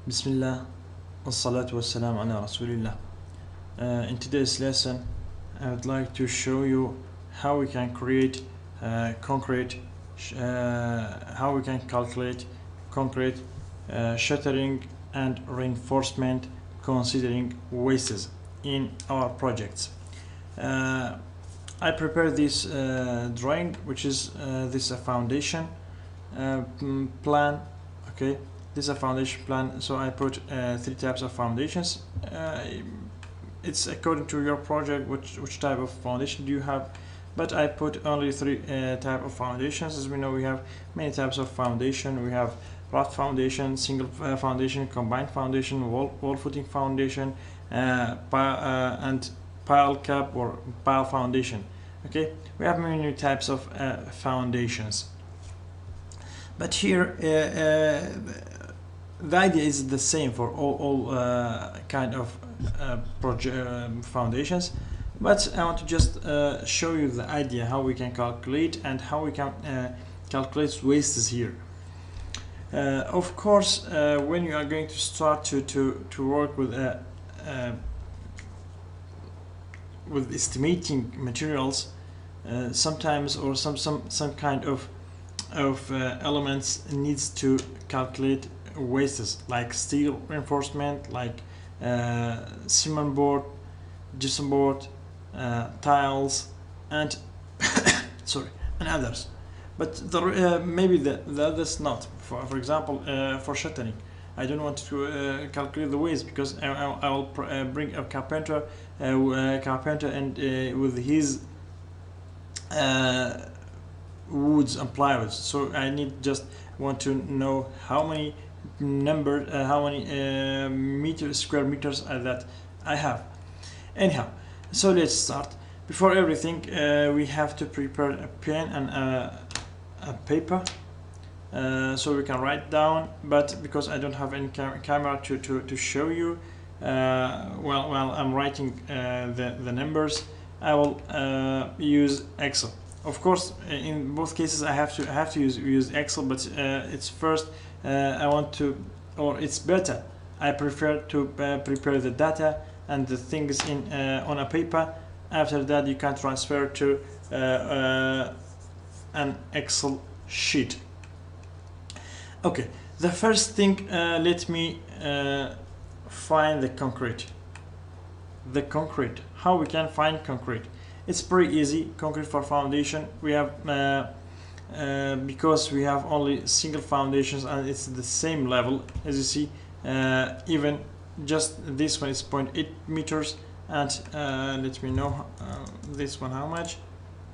Bismillah, wassalatu wassalamu ala rasulillah. In today's lesson, I would like to show you how we can create concrete, how we can calculate concrete shuttering and reinforcement considering wastes in our projects. I prepared this drawing, which is this a foundation plan. Okay, this is a foundation plan. So I put three types of foundations. It's according to your project which type of foundation do you have, but I put only three type of foundations. As we know, we have many types of foundation. We have raft foundation, single foundation, combined foundation, wall footing foundation, and pile cap or pile foundation. Okay, we have many types of foundations, but here the idea is the same for all kind of foundations, but I want to just show you the idea how we can calculate and how we can calculate wastes here. Of course, when you are going to start to work with estimating materials, sometimes or some kind of elements needs to calculate wastes, like steel reinforcement, like cement board, gypsum board, tiles, and sorry, and others. But maybe the others not. For example, for shuttering, I don't want to calculate the waste because I will bring a carpenter, and with his woods and plywood. So I need just want to know how many square meters that I have. Anyhow, so let's start. Before everything, we have to prepare a pen and a paper, so we can write down. But because I don't have any camera to show you, while I'm writing the numbers, I will use Excel. Of course, in both cases I have to use Excel, but it's first I want to, or it's better, I prefer to prepare the data and the things in on a paper. After that, you can transfer to an Excel sheet. Okay, the first thing, let me find the concrete. How we can find concrete? It's pretty easy. Concrete for foundation, we have because we have only single foundations and it's the same level, as you see. Even just this one is 0.8 meters, and let me know this one how much.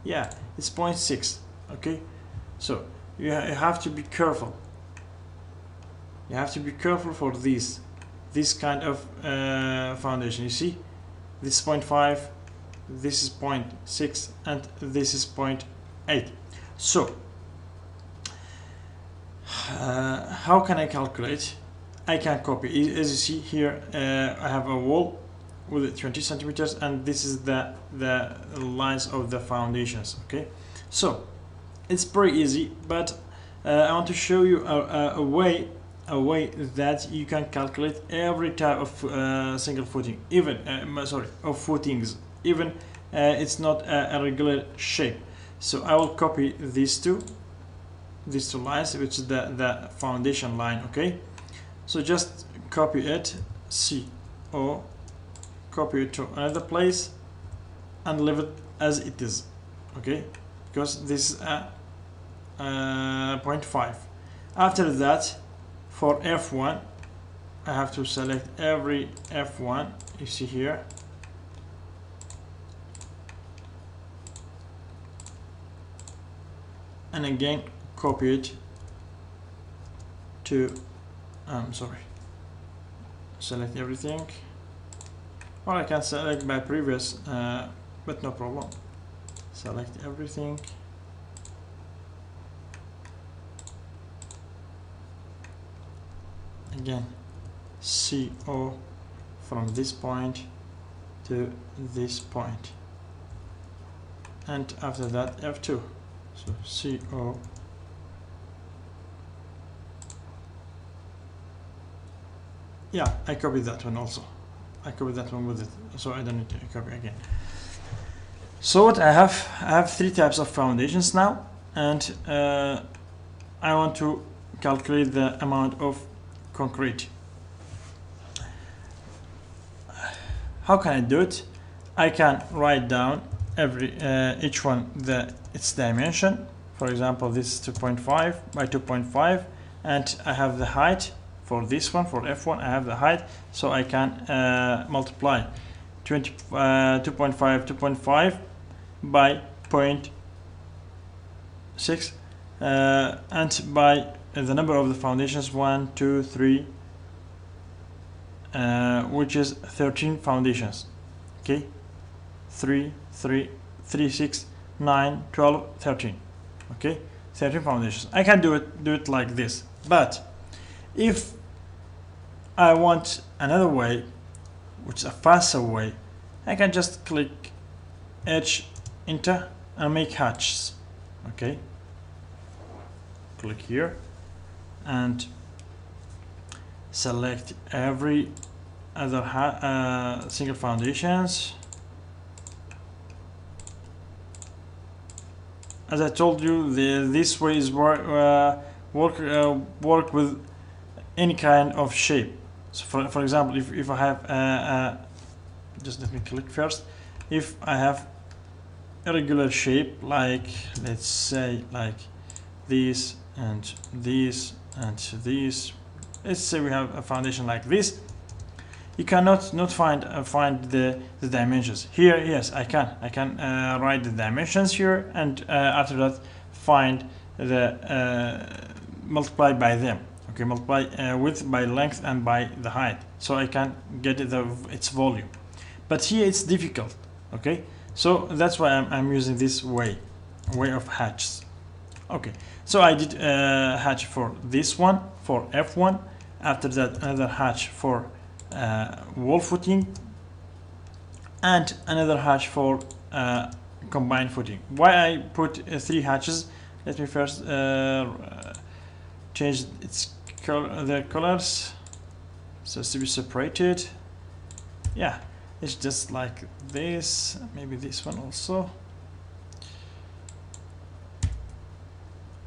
Yeah, it's 0.6. Okay, so you have to be careful. You have to be careful for this kind of foundation. You see, this is 0.5, this is 0.6, and this is 0.8. So how can I calculate? I can copy. As you see here, I have a wall with 20 centimeters, and this is the lines of the foundations. Okay, so it's pretty easy, but I want to show you a way that you can calculate every type of single footing, even of footings, even it's not a regular shape. So I will copy these two lines, which is the foundation line. Okay, so just copy it, CO, copy it to another place and leave it as it is. Okay, because this is a 0.5. After that, for F1, I have to select every F1 you see here, and again copy it to select everything, or I can select by previous, but no problem. Select everything, again CO from this point to this point, and after that F2. So CO, Yeah, I copied that one also. I copied that one with it, so I don't need to copy again. So what I have 3 types of foundations now, and I want to calculate the amount of concrete. How can I do it? I can write down each one its dimension. For example, this is 2.5 by 2.5, and I have the height for this one, for F1. I have the height, so I can multiply 2.5 by 0.6 and by the number of the foundations, 1, 2, 3, which is 13 foundations. Okay, 3, 6, 9, 12, 13. Okay, 13 foundations. I can do it like this. But if I want another way, which is a faster way, I can just click H, enter, and make hatches. Okay, click here and select every other single foundations. As I told you, this way is work with any kind of shape. So for example, if I have just let me click first. If I have a regular shape, like let's say like this and this and this, let's say we have a foundation like this, you cannot find the dimensions here. Yes, I can write the dimensions here, and after that find the multiply by them. Okay, multiply width by length and by the height, so I can get its volume. But here it's difficult. Okay, so that's why I'm using this way of hatches. Okay, so I did hatch for this one, for F1. After that, another hatch for wall footing, and another hatch for combined footing. Why I put 3 hatches? Let me first change the colors so as to be separated. Yeah, it's just like this. Maybe this one also.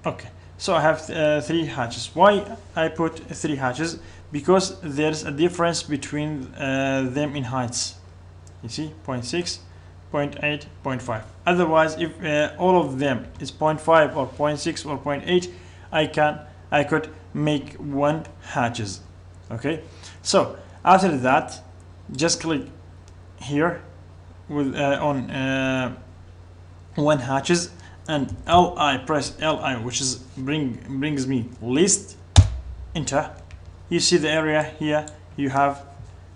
Okay, so I have 3 hatches. Why I put 3 hatches? Because there's a difference between them in heights. You see, 0.6, 0.8, 0.5. Otherwise, if all of them is 0.5 or 0.6 or 0.8, I could make 1 hatches. Okay, so after that, just click here with on 1 hatches, and LI, press LI, which is brings me list, enter. You see the area here, you have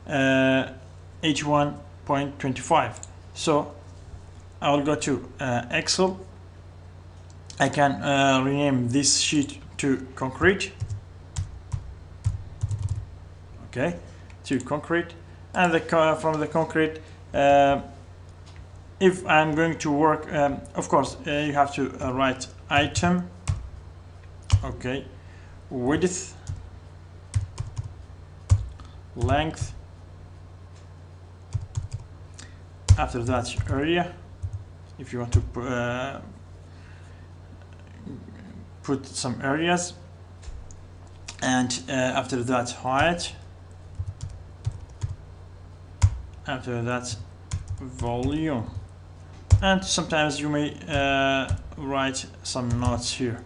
H1.25. So I will go to Excel. I can rename this sheet to concrete. Okay, to concrete, and from the concrete, if I'm going to work, of course, you have to write item. Okay, width, length, after that area, if you want to put some areas, and after that height, after that volume, and sometimes you may write some notes here.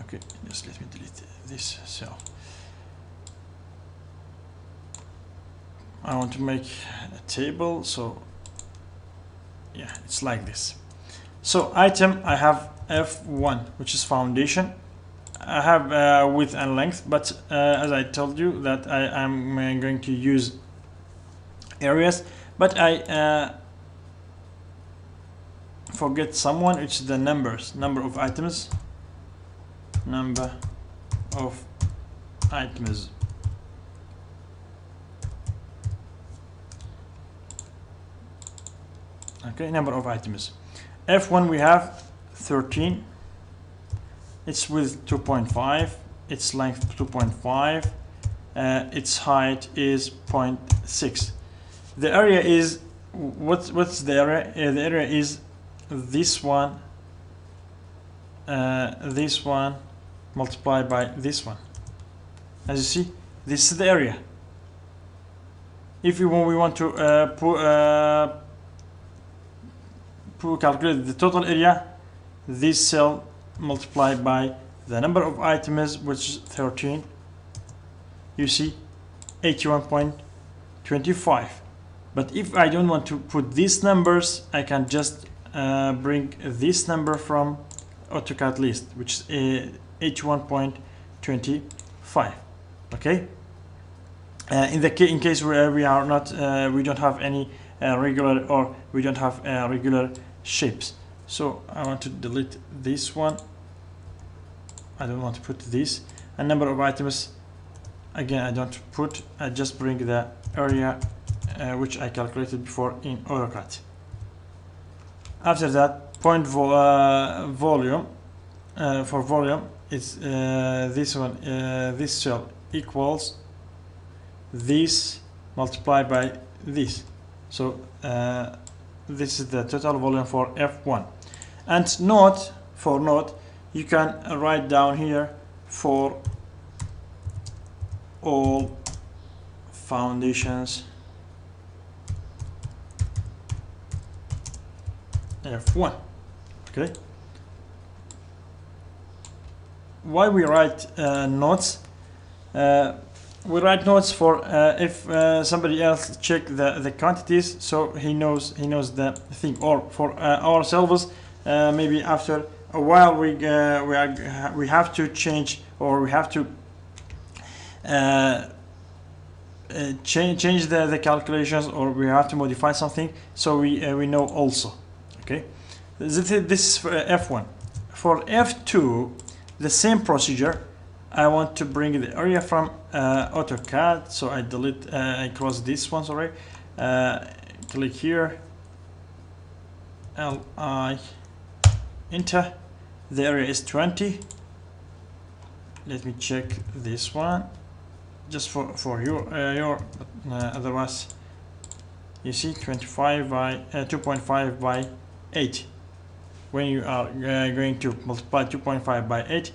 Okay, just let me delete this cell. I want to make a table, so yeah, it's like this. So item, I have F1, which is foundation. I have width and length, but as I told you that I'm going to use areas, but I forget someone, which is the number of items. Number of items. Okay, number of items. F1 we have 13. Its width 2.5. Its length 2.5. its height is 0.6. The area is what's the area? The area is this one multiplied by this one. As you see, this is the area. If we want to calculate the total area, this cell multiplied by the number of items, which is 13, you see 81.25. But if I don't want to put these numbers, I can just bring this number from Autocad list, which is 81.25. okay. In case where we are not we don't have any regular, or we don't have regular shapes, so I want to delete this one. I don't want to put this. And number of items, again, I don't put. I just bring the area which I calculated before in Autocad. After that, point volume, for volume, it's this one, this cell equals this multiplied by this. So this is the total volume for F1. And note, for note, you can write down here for all foundations F1. Okay. Why we write notes? We write notes for if somebody else check the quantities, so he knows the thing. Or for ourselves, maybe after a while we have to change, or we have to change the calculations, or we have to modify something, so we know also. Okay, this is for F1. For F2, the same procedure. I want to bring the area from AutoCAD, so I delete, I close this one, sorry. Click here, LI, enter. The area is 20. Let me check this one, just for you, otherwise, you see 25 by 2.5 by 8. When you are going to multiply 2.5 by 8,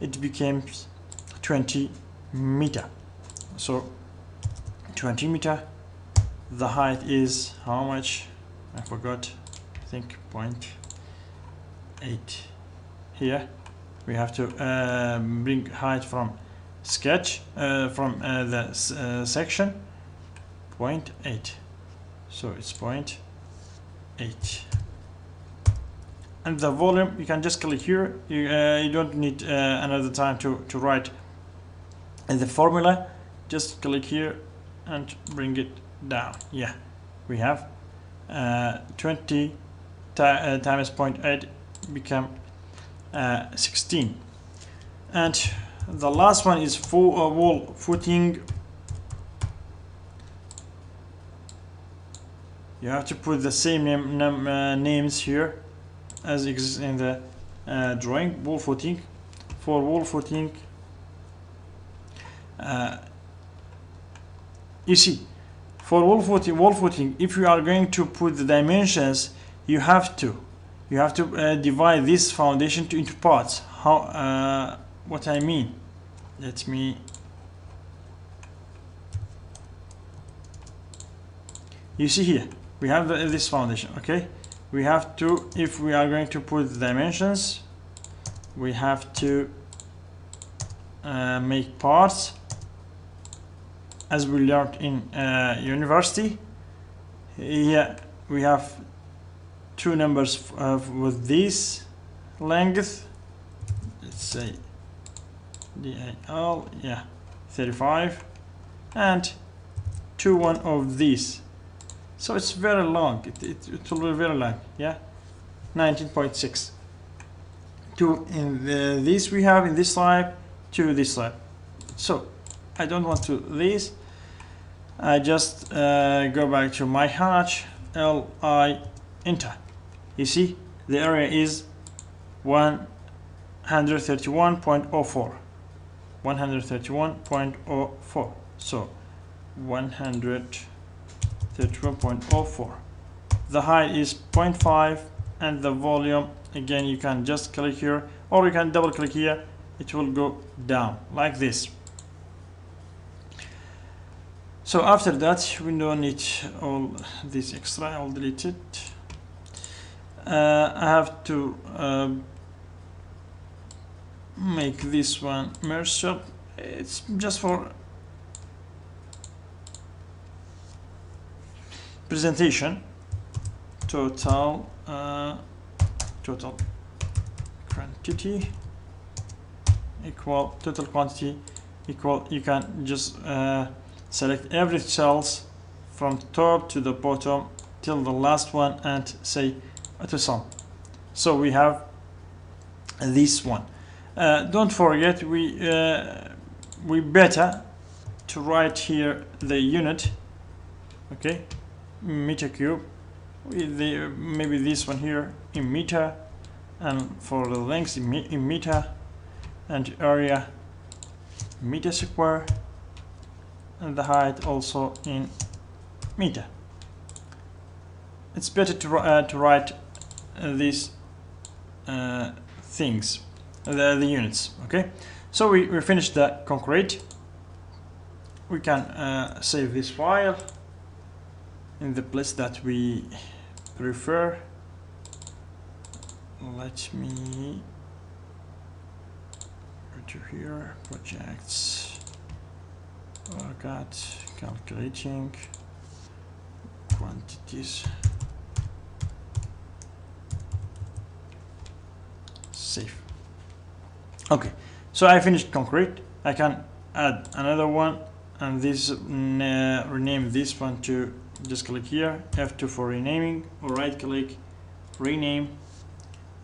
it becomes 20 meter. So 20 meter. The height is how much? I forgot. I think 0.8. Here we have to bring height from sketch, from the section. 0.8. So it's 0.8. And the volume, you can just click here. You don't need another time to write the formula. Just click here and bring it down. Yeah, we have 20 times 0.8 become 16. And the last one is for wall footing. You have to put the same names here as exists in the drawing. Wall footing. For wall footing, you see, for wall footing, if you are going to put the dimensions, you have to divide this foundation into parts. How? What I mean? Let me. You see here, we have this foundation. Okay. We have to, if we are going to put the dimensions, we have to make parts, as we learned in university. Here we have two numbers with this length. Let's say DAL, yeah, 35, and one of these. So it's very long. It will be very long. Yeah, 19.6. Two in this we have in this slide, two this slide. So I don't want to this. I just go back to my hatch. LI, enter. You see the area is 131.04. 131.04. So 131.04. The height is 0.5, and the volume, again, you can just click here or you can double click here. It will go down like this. So after that, we don't need all this extra. I'll delete it. I have to make this one merge. It's just for presentation. Total quantity equal total quantity equal. You can just select every cells from top to the bottom till the last one and say auto sum. So we have this one. Don't forget, we better to write here the unit, okay, meter cube, with the maybe this one here in meter, and for the length in meter, and area meter square, and the height also in meter. It's better to write these things, the units. Okay, so we finished the concrete. We can save this file in the place that we prefer. Let me go to here, projects, Autocad, calculating quantities, save. Okay, so I finished concrete. I can add another one, and this rename this one to, just click here, F2 for renaming, or right click, rename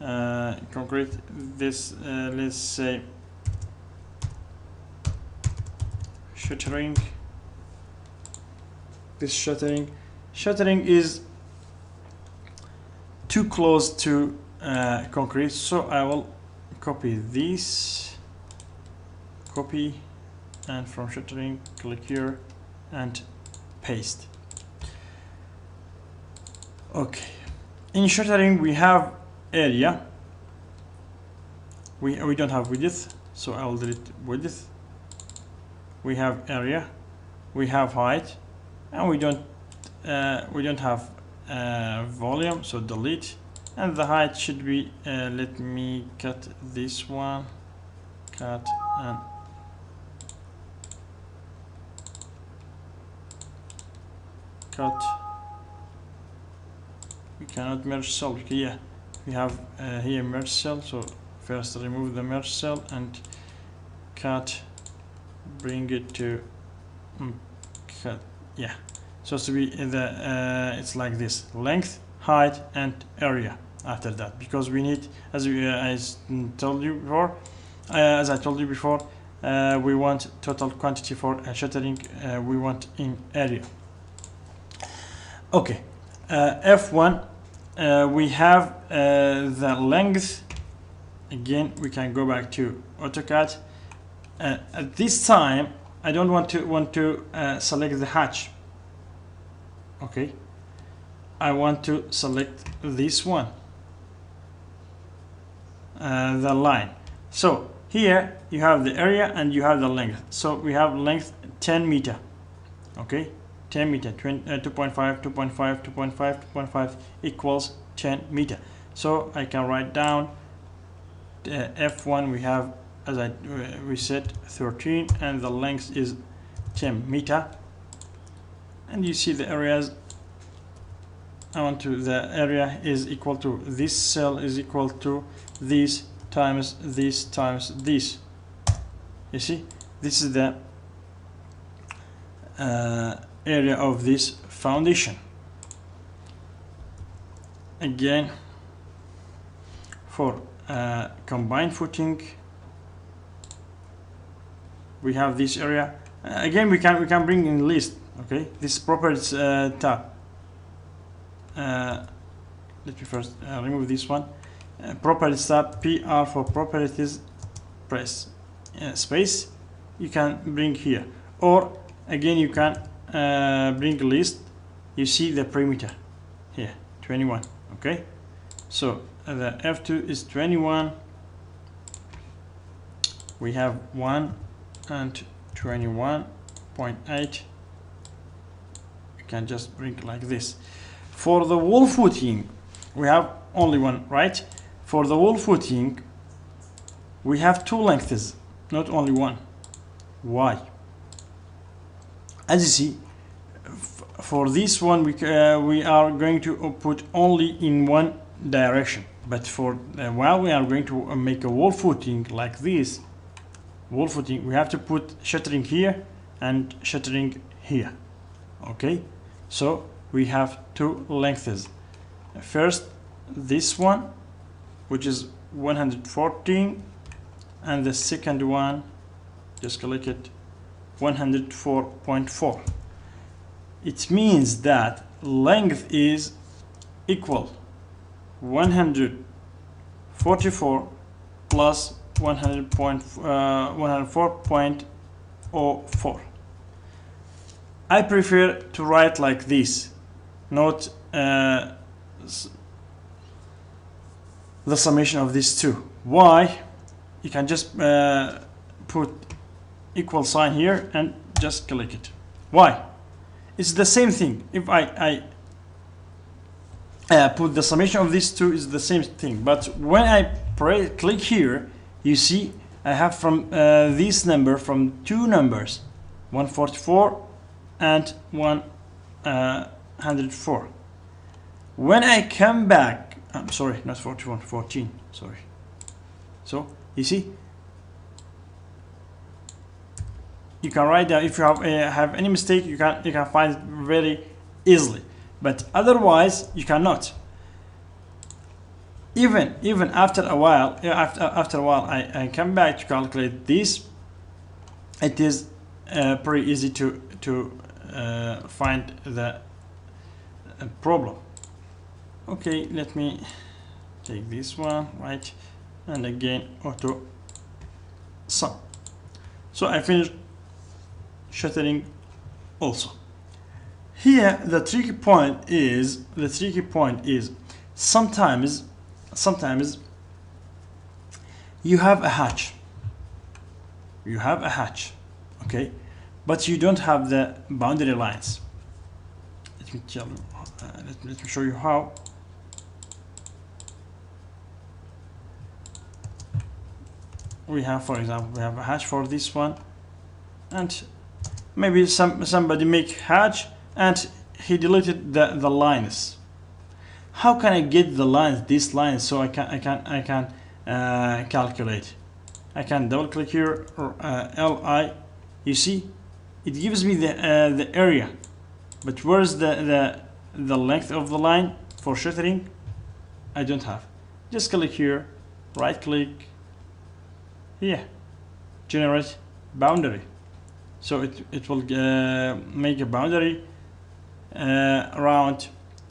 concrete. This let's say shuttering. This shuttering is too close to concrete, so I will copy this, copy, and from shuttering click here and paste. Okay, in shuttering we have area, we don't have width, so I will delete width. We have area, we have height, and we don't have volume, so delete. And the height should be let me cut this one, cut, and cut. We cannot merge cell. Okay, yeah, we have here merge cell, so first remove the merge cell and cut, bring it to cut, yeah, so to be the it's like this, length, height, and area after that, because we need, as I told you before, we want total quantity for shuttering, we want in area. Okay, F1, we have the length. Again, we can go back to Autocad. At this time, I don't want to select the hatch. Okay, I want to select this one, the line. So here you have the area and you have the length. So we have length 10 meter. Okay, 10 meter, 2.5, 2.5, 2.5, 2.5 equals 10 meter. So I can write down F1. We have, as we said, 13, and the length is 10 meter. And you see the areas. I want to, the area is equal to, this cell is equal to this times this times this. You see, this is the area of this foundation. Again, for combined footing, we have this area. Again, we can bring in list. Okay, this properties tab. Let me first remove this one. Properties tab, PR for properties, press space, you can bring here, or again you can bring a list. You see the perimeter here 21. Okay, so the F2 is 21. We have 1 and 21.8. You can just bring like this. For the wall footing, we have only one, right? For the wall footing, we have two lengths, not only one. Why? As you see, for this one, we are going to put only in one direction. But for while we are going to make a wall footing like this, wall footing, we have to put shuttering here and shuttering here. Okay, so we have two lengths. First, this one, which is 114, and the second one, just click it, 104.4. It means that length is equal 144 plus 104.04. I prefer to write like this, not the summation of these two. Why? You can just put equal sign here and just click it. Why? It's the same thing. If I put the summation of these two, is the same thing. But when I click here, you see I have from this number, from two numbers, 144 and 104. When I come back, I'm sorry, not 41, 14, sorry. So you see, you can write down. If you have any mistake, you can find it very easily, but otherwise you cannot. Even after a while, I come back to calculate this. It is pretty easy to find the problem. Okay, let me take this one, right, and again auto sum. So I finished shuttering also. Here the tricky point is sometimes you have a hatch, okay, but you don't have the boundary lines. Let me tell you, let me show you how. We have, for example, we have a hatch for this one, and maybe somebody make hatch and he deleted the lines. How can I get the lines, these lines, so I can calculate? I can double click here, or LI. You see, it gives me the area, but where's the length of the line for shuttering? I don't have. Just click here, right click here, generate boundary. So it will make a boundary around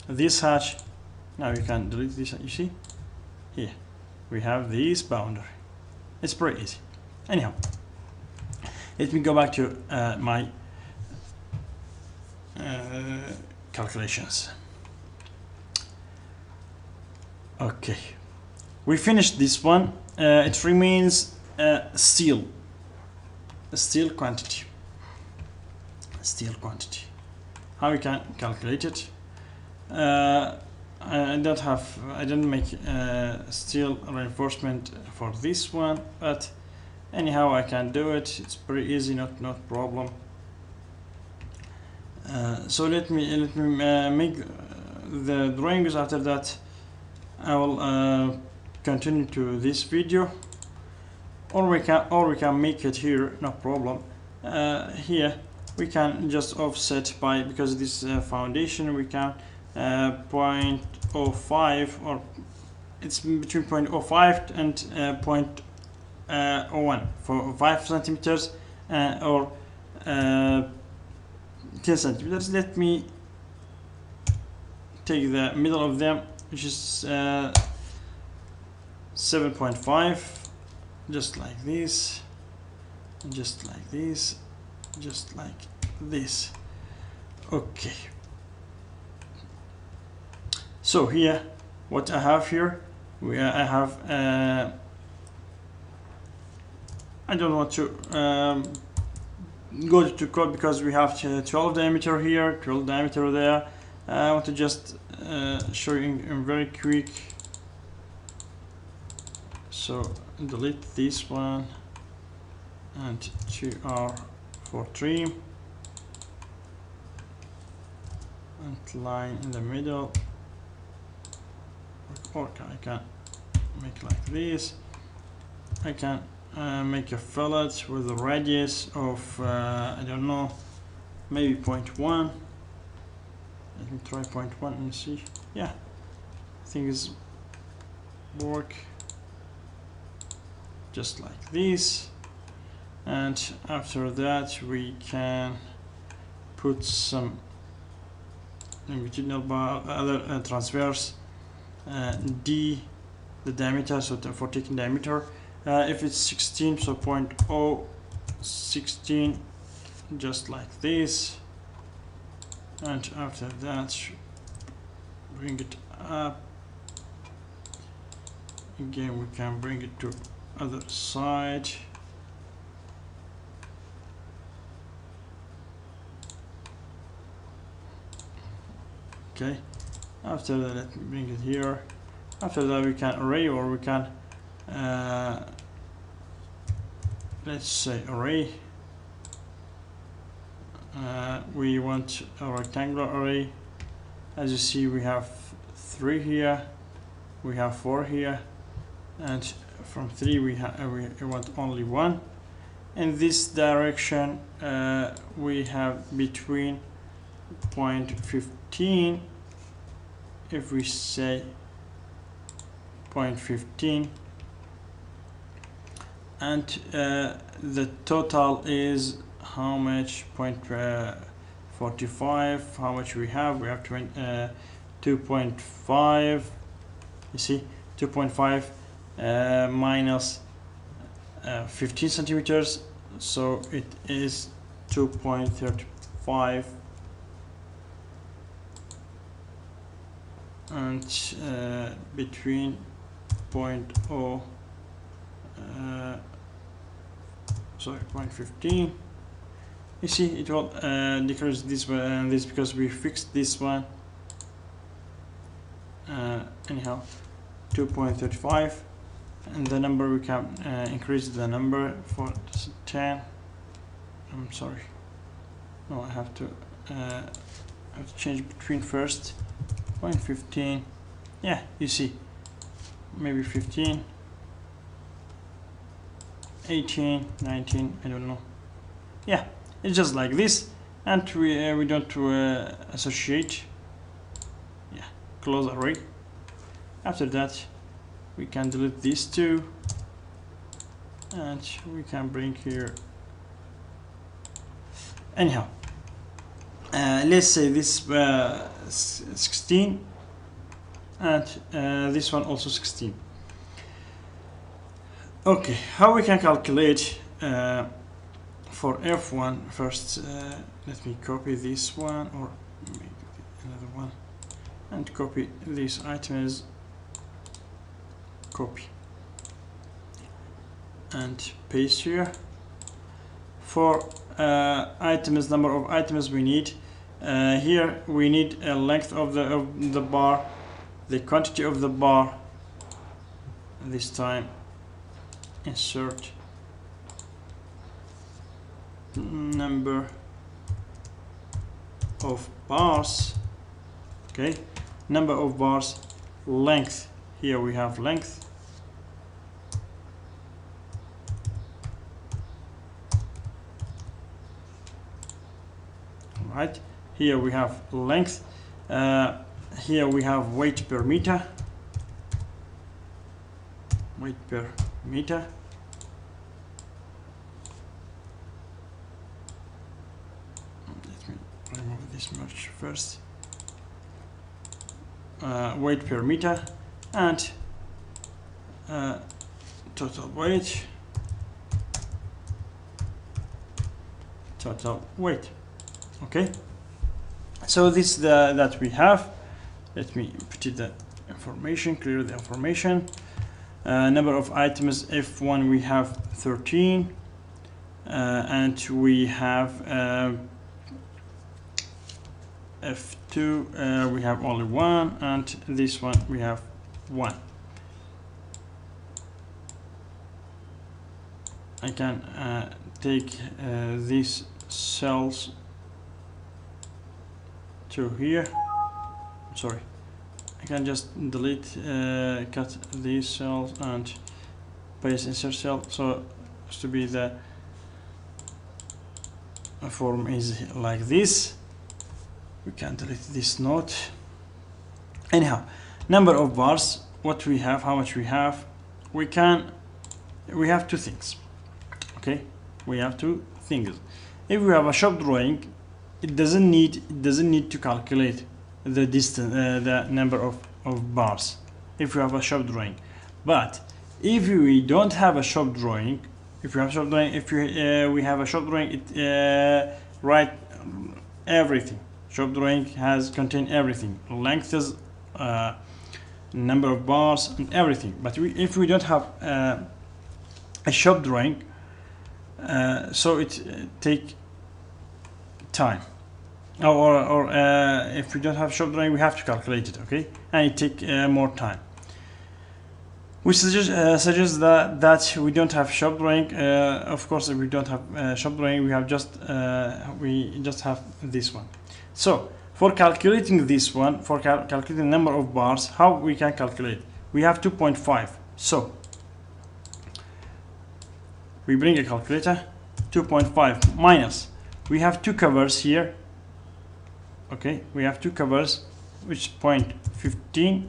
this hatch. Now you can delete this. You see, here we have this boundary. It's pretty easy. Anyhow, let me go back to my calculations. Okay, we finished this one. It remains steel quantity. How we can calculate it? I didn't make steel reinforcement for this one, but anyhow I can do it. It's pretty easy, not problem. So let me make the drawings. After that I will continue to this video, or we can make it here, no problem. Here we can just offset by, because this foundation, we can 0.05, or it's between 0.05 and 0.01 for 5 centimeters or 10 centimeters. Let me take the middle of them, which is 7.5, just like this. just like this, just like this. Okay, so here what I have here, I have I don't want to go to code because we have 12 diameter here, 12 diameter there. I want to just show you in very quick. So delete this one and 2R for trim and line in the middle, or I can make like this. I can make a fillet with a radius of I don't know, maybe 0.1. Let me try 0.1 and see. Yeah, I think it's work just like this. And after that we can put some longitudinal bar, other transverse D the diameter, so for taking diameter, if it's 16, so 0.016, just like this. And after that bring it up again. We can bring it to other side. Okay, after that let me bring it here. After that we can array, or we can let's say array. We want a rectangular array. As you see, we have 3 here, we have 4 here, and from 3 we want only 1. In this direction we have between 0.15, if we say 0.15, and the total is how much? 0.45. How much we have? We have 2.5. You see, 2.5 minus 15 centimeters, so it is 2.35, and between 0.15. You see, it will decrease this one and this because we fixed this one. Anyhow, 2.35, and the number we can increase the number for 10. I'm sorry. No, I have to change between first. 0.15. Yeah, you see, maybe 15, 18, 19. I don't know. Yeah, it's just like this, and we don't associate. Yeah, close array. After that we can delete these two, and we can bring here. Anyhow, let's say this 16, and this one also 16. Okay, how we can calculate for F1 first? Let me copy this one, or maybe another one, and copy these items, copy and paste here. For items, number of items we need, here we need a length of the bar, the quantity of the bar. This time insert number of bars. Okay, number of bars, length. Here we have length. Right, here we have length. Here we have weight per meter. Weight per meter. Let me remove this merge first. Weight per meter, and total weight total weight. Okay, so this that we have. Let me put it the information, clear the information. Number of items F1 we have 13, and we have F2 we have only 1, and this one we have 1. I can take these cells to here. Sorry, I can just delete, cut these cells and paste insert cell, so as to be the form is like this. We can delete this note. Anyhow, number of bars, what we have, how much we have. We have two things. Okay, we have two things. If we have a shop drawing, it doesn't need to calculate the distance, the number of bars, if we have a shop drawing. But if we don't have a shop drawing, if we have a shop drawing, it write everything. Shop drawing has contain everything, lengths, number of bars, and everything. But if we don't have a shop drawing, so it take time. Or if we don't have shop drawing, we have to calculate it, okay, and it take more time. We suggest that we don't have shop drawing. Of course, if we don't have shop drawing, we just have this one. So for calculating this one, for calculating the number of bars, how we can calculate? We have 2.5. So we bring a calculator. 2.5 minus. We have two covers here. Okay, we have two covers, which is 0.15.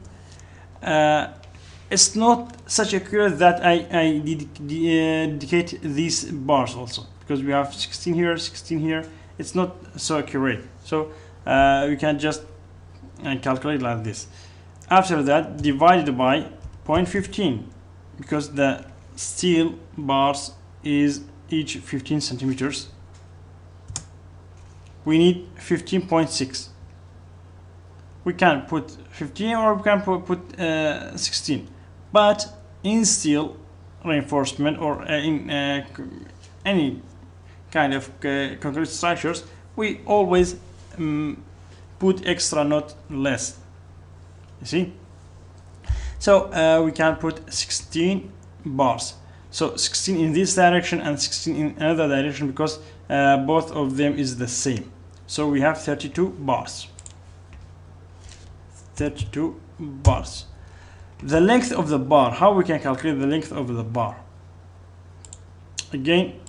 It's not such accurate that I dedicate these bars also, because we have 16 here, 16 here. It's not so accurate. So we can just calculate like this. After that, divided by 0.15, because the steel bars is each 15 centimeters. We need 15.6. We can put 15 or we can put 16. But in steel reinforcement or in any kind of concrete structures, we always put extra, not less. You see? So we can put 16 bars. So 16 in this direction and 16 in another direction, because both of them is the same. So we have 32 bars. 32 bars. The length of the bar, how we can calculate the length of the bar? Again,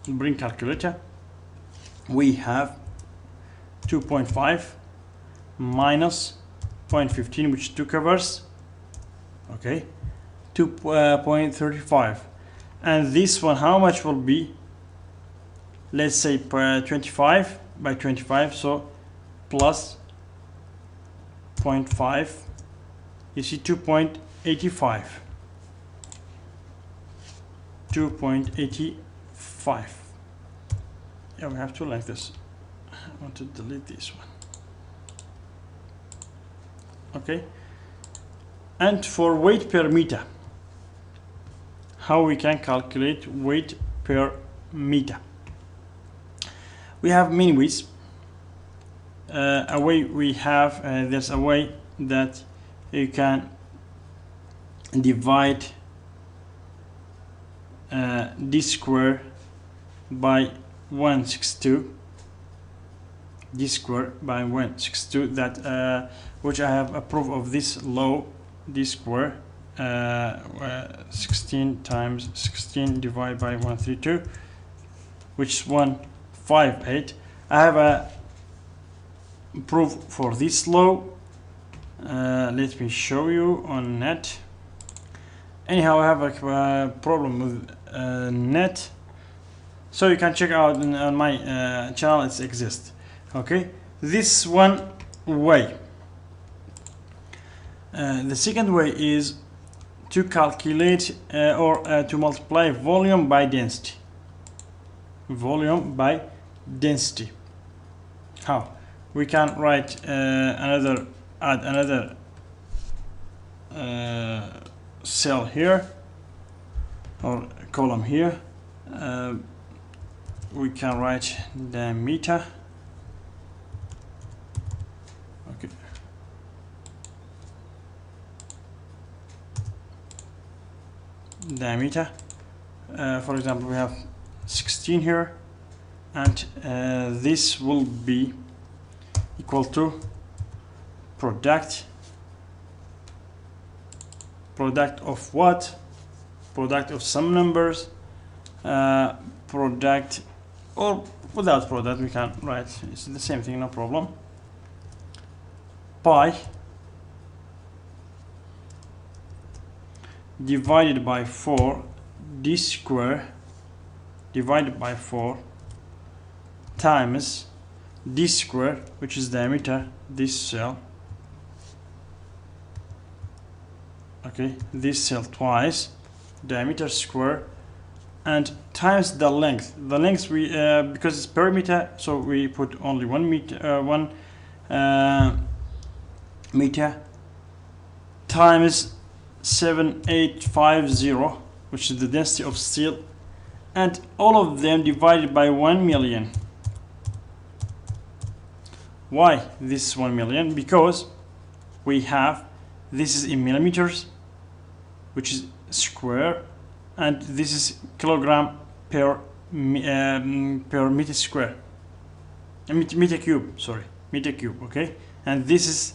bring calculator. We have 2.5 minus 0.15, which two covers. Okay, 2.35. And this one, how much will be? Let's say 25 by 25, so plus 0.5. You see 2.85. 2.85. Yeah, we have two like this. I want to delete this one. Okay. And for weight per meter, how we can calculate weight per meter? We have many ways. A way we have, there's a way that you can divide d square by 162. D square by 162. That which I have a proof of this law. D square 16 times 16 divided by 132, which is 158. I have a proof for this law. Let me show you on net. Anyhow, I have a problem with net, so you can check out on my channel. It exists. Okay, this one way. The second way is to calculate or to multiply volume by density. Volume by density. How? We can write add another cell here, or column here. We can write diameter. Okay. Diameter. For example, we have 16 here, and this will be equal to product of what? Product of some numbers, product, or without product we can write, it's the same thing, no problem. Pi divided by 4 d square divided by 4 times d square, which is diameter, this cell, okay, this cell twice, diameter square, and times the length. The length we because it's perimeter, so we put only 1 meter, meter, times 7850, which is the density of steel, and all of them divided by 1 million. Why this 1 million? Because we have, this is in millimeters, which is square, and this is kilogram per meter square, meter cube, sorry, meter cube, okay, and this is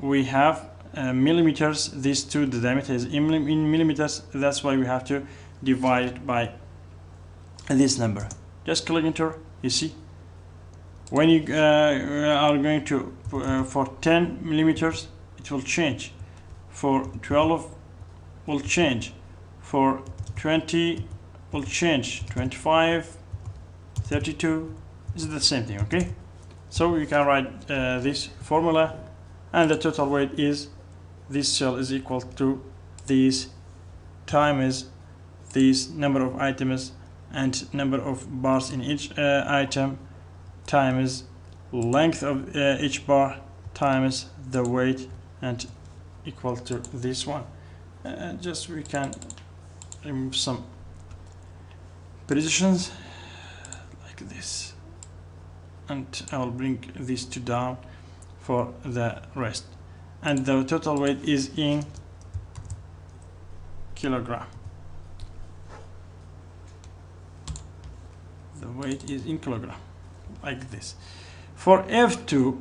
we have millimeters. These two, the diameter is in millimeters, that's why we have to divide it by this number. Just click enter. You see, when you are going to for 10 millimeters, it will change. For 12 will change. For 20 will change. 25, 32 is the same thing. Okay, so you can write this formula, and the total weight is, this cell is equal to this times this number of items and number of bars in each item times length of each bar times the weight, and equal to this one. Just we can remove some positions like this, and I will bring these two down for the rest, and the total weight is in kilogram. The weight is in kilogram, like this. For F2,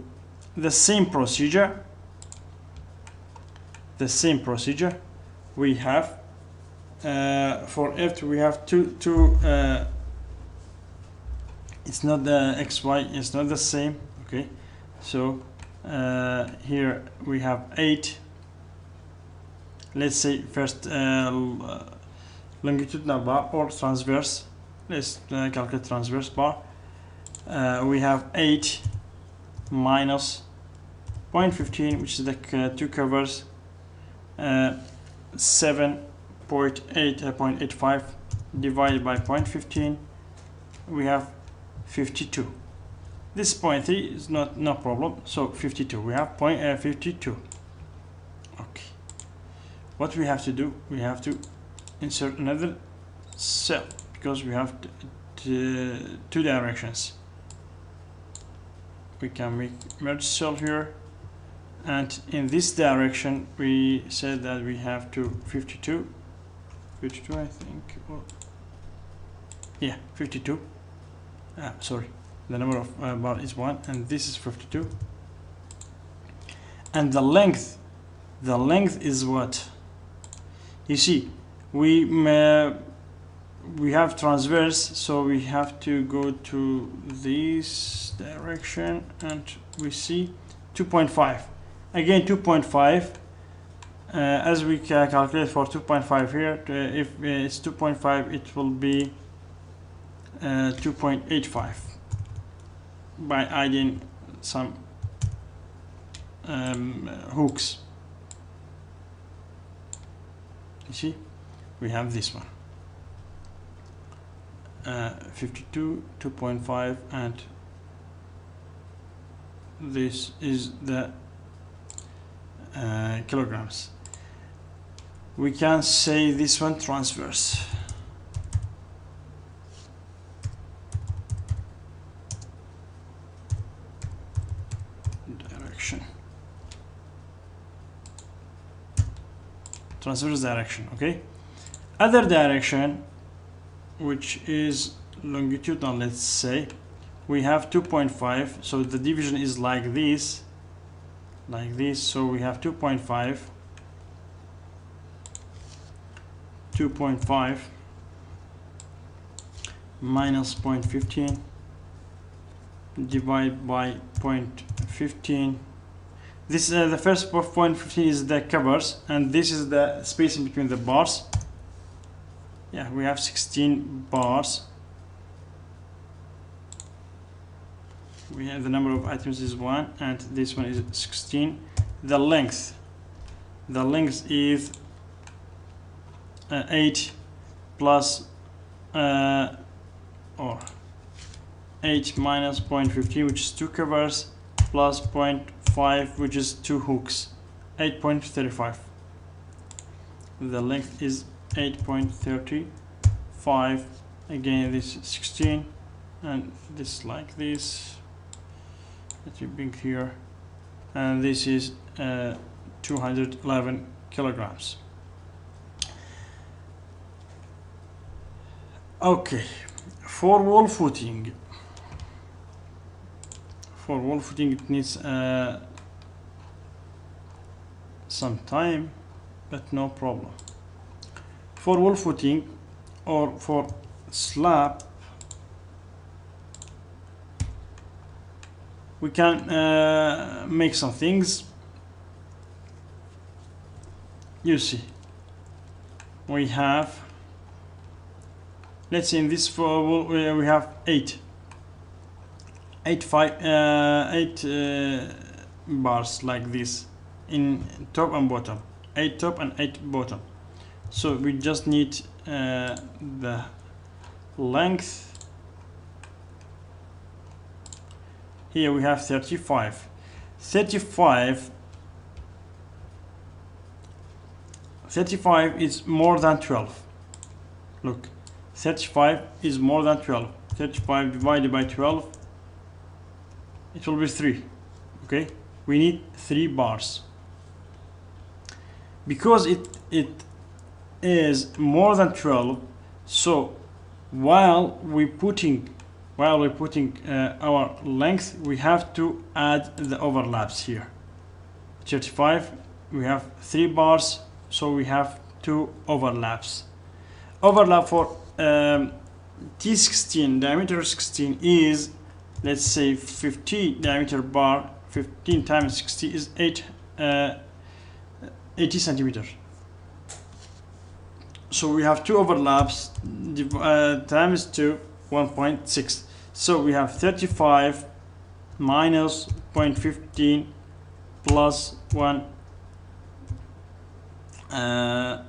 the same procedure. We have for F2 we have two it's not the XY, it's not the same. Okay, so here we have 8. Let's say first longitudinal bar or transverse. Let's calculate transverse bar. We have 8 minus 0.15, which is the two covers, 7.85 divided by 0.15, we have 52. This 0.3 is no problem, so 52. We have 52. Okay. What we have to do? We have to insert another cell, because we have two directions. We can make merge cell here, and in this direction we said that we have to 52 I think, or yeah, 52. Sorry, the number of bar is 1, and this is 52, and the length is what? You see, we have transverse, so we have to go to this direction, and we see 2.5. Again 2.5. As we calculate for 2.5 here, if it's 2.5, it will be 2.85 by adding some hooks. You see, we have this one. 52, 2.5, and this is the kilograms. We can say this one transverse. Direction. Transverse direction, okay? Other direction, which is longitudinal, let's say, we have 2.5, so the division is like this, so we have 2.5 minus 0.15 divided by 0.15. This the first 0.15 is the covers, and this is the spacing between the bars. Yeah, we have 16 bars. We have the number of items is 1, and this one is 16. The length is 8 plus or 8 minus 0.15, which is 2 covers, plus 0.5, which is 2 hooks, 8.35. The length is 8.35. Again, this is 16, and this like this. Let me bring here, and this is 211 kilograms. Okay, for wall footing. For wall footing, it needs some time, but no problem. For wall footing or for slab, we can make some things. You see, we have, let's say in this wall we have 8 bars like this in top and bottom, 8 top and 8 bottom. So we just need the length. Here we have 35 is more than 12. Look, 35 is more than 12. 35 divided by 12, it will be 3. Okay, we need 3 bars. Because it is more than 12, so while we're putting our length, we have to add the overlaps here. 35, we have 3 bars, so we have 2 overlaps. Overlap for T16, diameter 16 is, let's say, 50 diameter bar. 15 times 60 is 80 centimeters. So we have 2 overlaps times 2, 1.6. So we have 35 minus 0.15 plus 1. I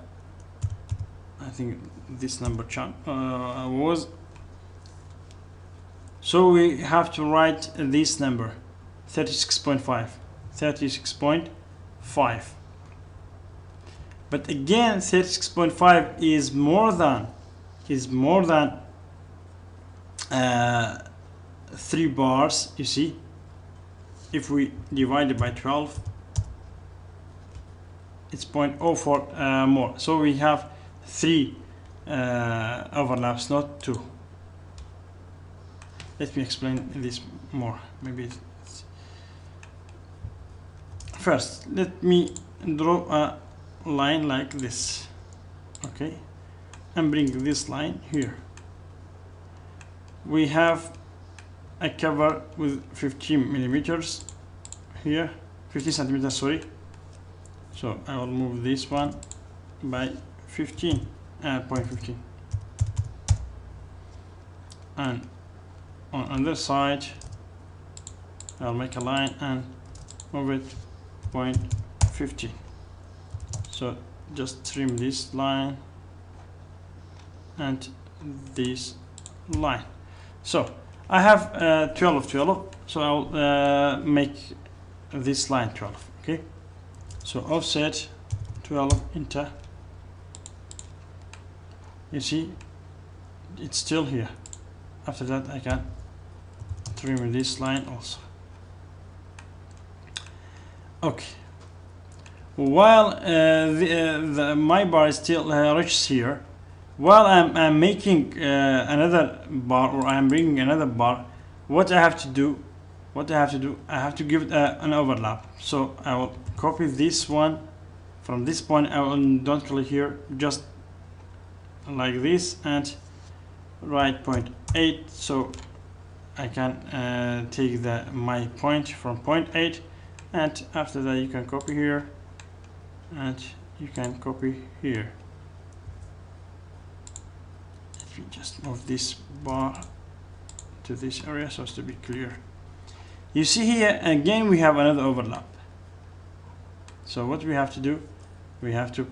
think this number was. So we have to write this number, 36.5. 36.5. But again, 36.5 is more than 3 bars. You see, if we divide it by 12, it's 0.04 more. So we have 3 overlaps, not 2. Let me explain this more. Maybe it's first, let me draw a line like this, okay, and bring this line here. We have a cover with 15 millimeters here, 15 centimeters, sorry. So I will move this one by 0.15, and on other side I'll make a line and move it 0.15. So just trim this line and this line. So I have 12, 12, so I'll make this line 12. Okay, so offset 12, enter. You see it's still here. After that I can trim this line also. Okay, while my bar is still reaches here, while I'm making another bar, or I'm bringing another bar, what I have to do, I have to give it an overlap. So I will copy this one from this point. I will don't click here, just like this, and write 0.8, so I can take my point from 0.8, and after that you can copy here and you can copy here. If you just move this bar to this area so as to be clear, you see here again we have another overlap. So what we have to do, we have to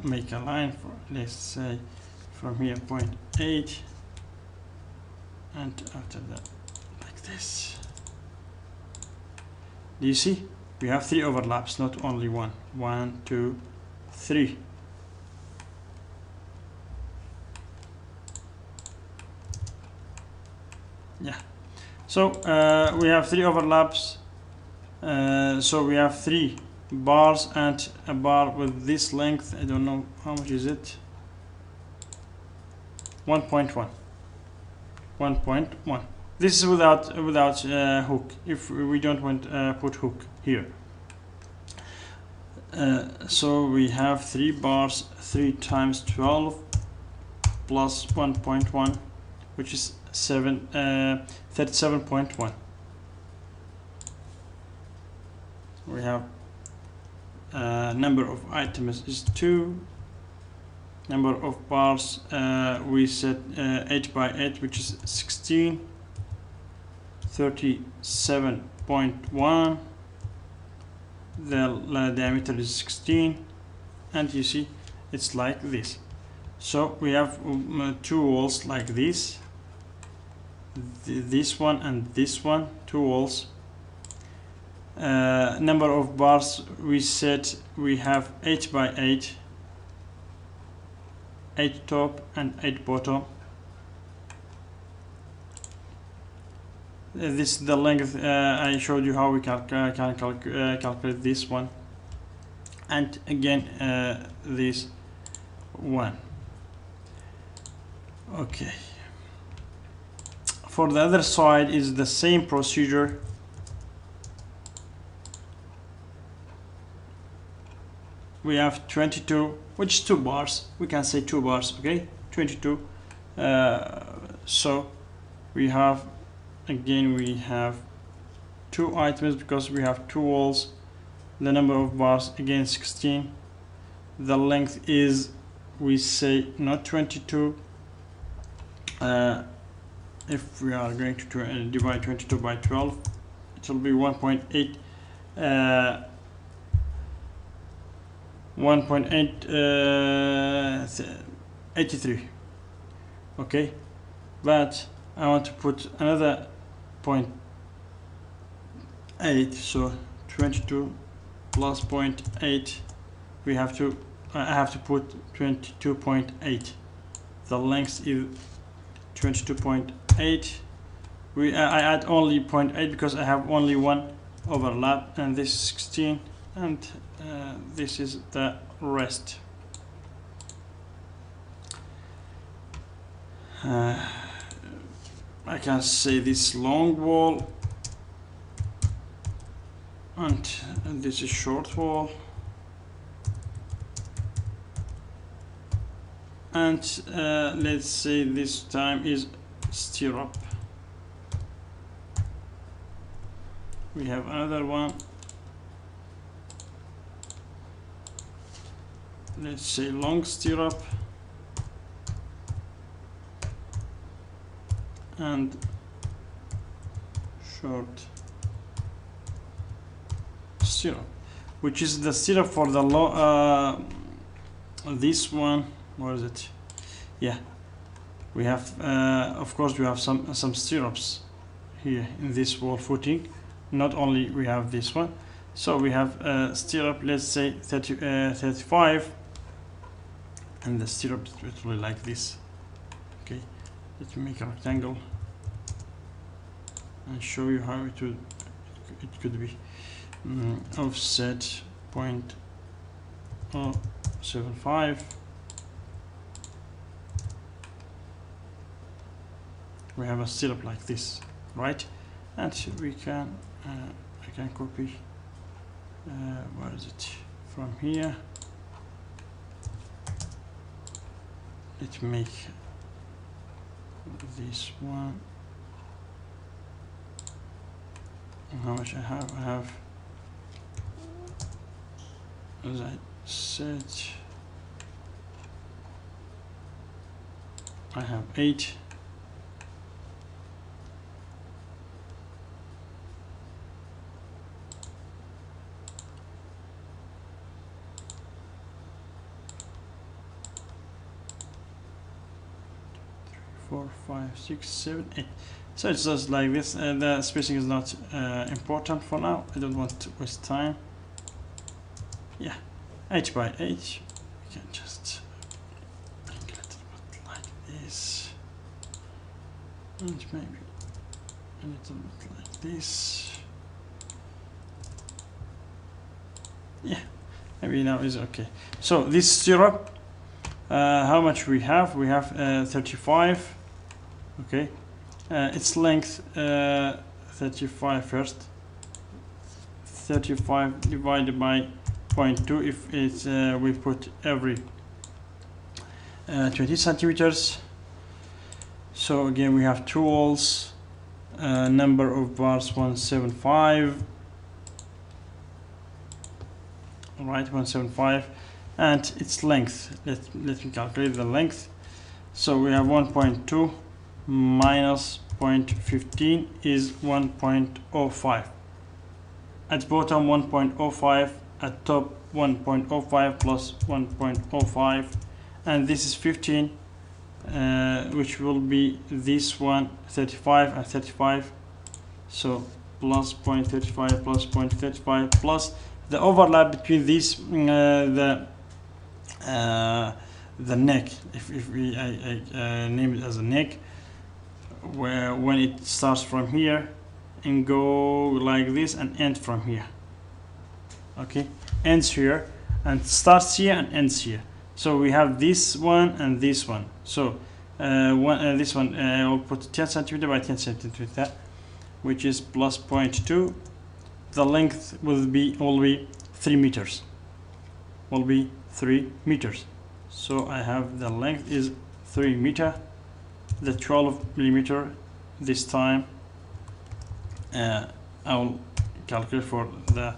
make a line for, let's say, from here 0.8, and after that like this. Do you see? We have 3 overlaps, not only one. 1, 2, 3. Yeah. So we have 3 overlaps. So we have 3 bars and a bar with this length. I don't know how much is it. 1.1. 1.1. This is without hook. If we don't want put hook here. So we have 3 bars, 3 times 12 plus 1.1, which is 37.1. We have number of items is 2. Number of bars we set 8 by 8, which is 16. 37.1. The diameter is 16, and you see it's like this. So we have 2 walls like this, this one and this one, 2 walls. Number of bars we set, we have 8 by 8, 8 top and 8 bottom. This is the length. I showed you how we can calculate this one, and again this one. Okay, for the other side is the same procedure. We have 22, which is 2 bars. We can say 2 bars, okay? 22. So we have, again, we have 2 items because we have 2 walls. The number of bars, again, 16. The length is, we say, not 22. If we are going to divide 22 by 12, it will be 1.8. 1.83. Okay, but I want to put another 0.8, so 22 plus 0.8. We have to I have to put 22.8. The length is 22.8. I add only 0.8 because I have only one overlap, and this is 16, and this is the rest. I can say this long wall, and this is short wall, and let's say this time is stirrup. We have another one, let's say long stirrup, and short stirrup, which is the stirrup for the low. This one, where is it? Yeah, We have of course we have some stirrups here in this wall footing. Not only we have this one, so we have stirrup, let's say 35, and the stirrup it will be like this. Okay, let me make a rectangle and show you how it could be. Offset 0.075. We have a stirrup like this, right? And we can I can copy where is it, from here. Let's make this one. How much I have, as I said, I have 8. Four, 5, 6, 7, 8. So it's just like this. The spacing is not important for now. I don't want to waste time. Yeah, 8 by 8. We can just bring a little bit like this, and maybe a little bit like this. Yeah, maybe now is okay. So this stirrup, how much we have? We have 35. Okay, its length 35 first. 35 divided by 0.2 if it's we put every 20 centimeters. So again we have 2 walls, number of bars 175. All right, 175, and its length. Let me calculate the length. So we have 1.2 minus 0.15 is 1.05. At bottom 1.05, at top 1.05 plus 1.05, and this is 15, which will be this one 35 and 35. So plus 0.35 plus 0.35 plus the overlap between these, the neck. If we name it as a neck, where when it starts from here and go like this and end from here. Okay, ends here and starts here and ends here. So we have this one and this one. So this one I'll put 10 centimeter by 10 centimeter, which is plus 0.2. The length will be 3 meters. Will be 3 meters. So I have the length is 3 meter. The 12 millimeter this time. I will calculate for the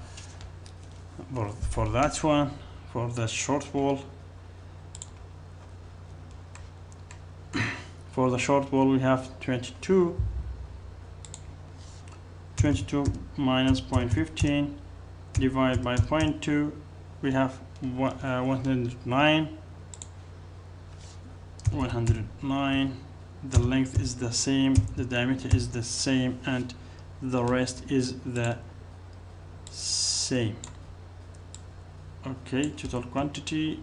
for that one, for the short wall. For the short wall we have 22 minus 0.15 divided by 0.2, we have 109. The length is the same, the diameter is the same, and the rest is the same. Okay, total quantity,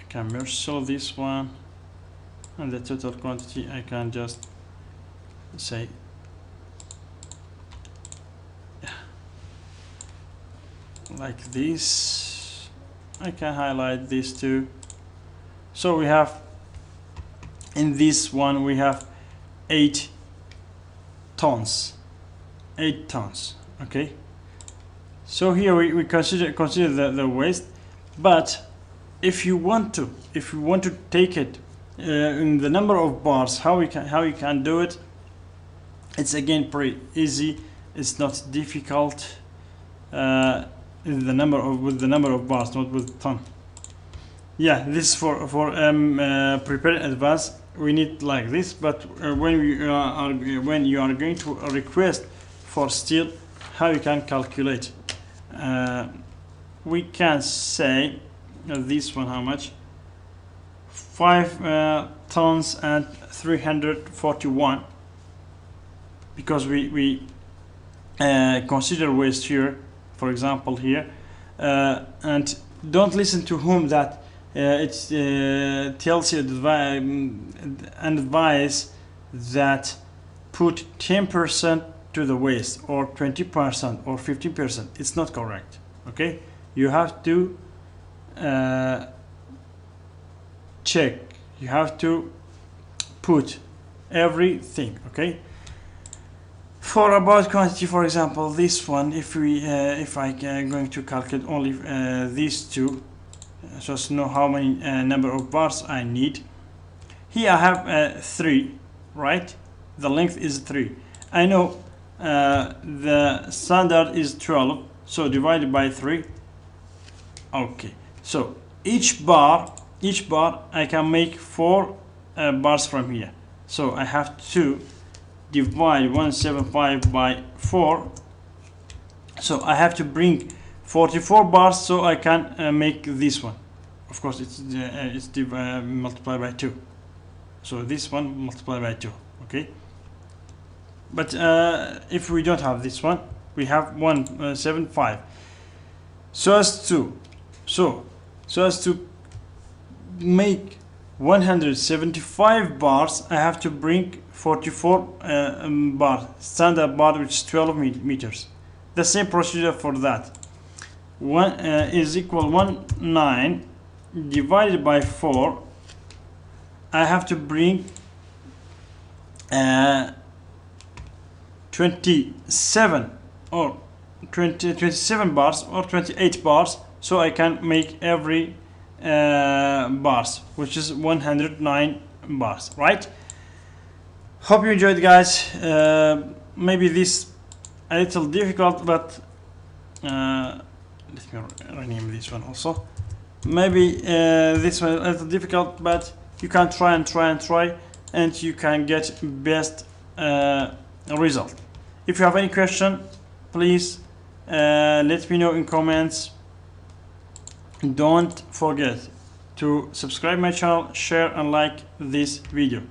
I can measure this one, and the total quantity I can just say like this. I can highlight these two. So we have, in this one we have 8 tons. 8 tons. Okay, so here we consider the waste, but if you want to take it in the number of bars, how you can do it, it's again pretty easy. It's not difficult. With the number of bars, not with ton. Yeah, this for preparing advance we need like this, but when you are going to request for steel, how you can calculate? We can say this one how much 5 tons and 341, because we consider waste here, for example here, and don't listen to whom that it tells you advice that put 10% to the waste, or 20%, or 15%. It's not correct. Okay, you have to check, you have to put everything. Okay, for about quantity, for example, this one, if I going to calculate only these two, just know how many number of bars I need. Here I have 3, right? The length is 3. I know the standard is 12, so divided by 3. Okay, so each bar I can make 4 bars from here. So I have to divide 175 by 4. So I have to bring 44 bars, so I can make this one. Of course, it's multiplied by 2. So this one multiplied by 2. Okay. But if we don't have this one, we have 175. So as to make 175 bars, I have to bring 44 bar, standard bar, which is 12 meters. The same procedure for that. 1 is equal 19 divided by 4. I have to bring 27 or 27 bars or 28 bars, so I can make every bars, which is 109 bars, right? Hope you enjoyed, guys. Maybe this a little difficult, but let me rename this one also. Maybe this one a little difficult, but you can try, and you can get best result. If you have any question, please let me know in comments. Don't forget to subscribe my channel, share and like this video.